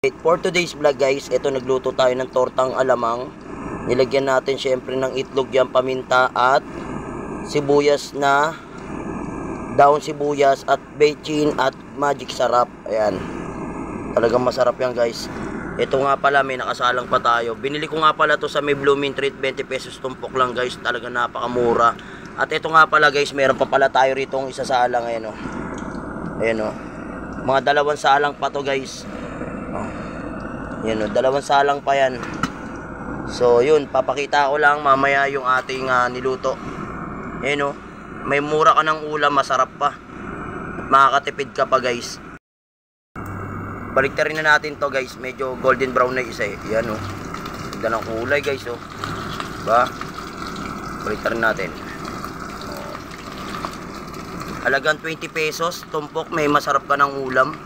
For today's vlog guys, ito nagluto tayo ng tortang alamang. Nilagyan natin syempre ng itlog yan, paminta at sibuyas na daon sibuyas at bechin at magic sarap. Ayan. Talagang masarap yan guys. Ito nga pala, may nakasalang pa tayo. Binili ko nga pala to sa may Blooming Treat, 20 pesos tumpok lang guys. Talagang napakamura. At ito nga pala guys, meron pa pala tayo rito ng isa salang. Ayan o. Ayan o. Mga dalawang salang pa to guys. Yan o, dalawang salang pa yan. So yun, papakita ko lang mamaya yung ating niluto. Yan o, may mura ka ng ulam, masarap pa. At makakatipid ka pa guys. Baliktarin na natin to guys, medyo golden brown na isa eh. Yan o, ganda ng kulay guys o. Diba? Baliktarin natin. Halagang 20 pesos, tumpok, may masarap ka ng ulam.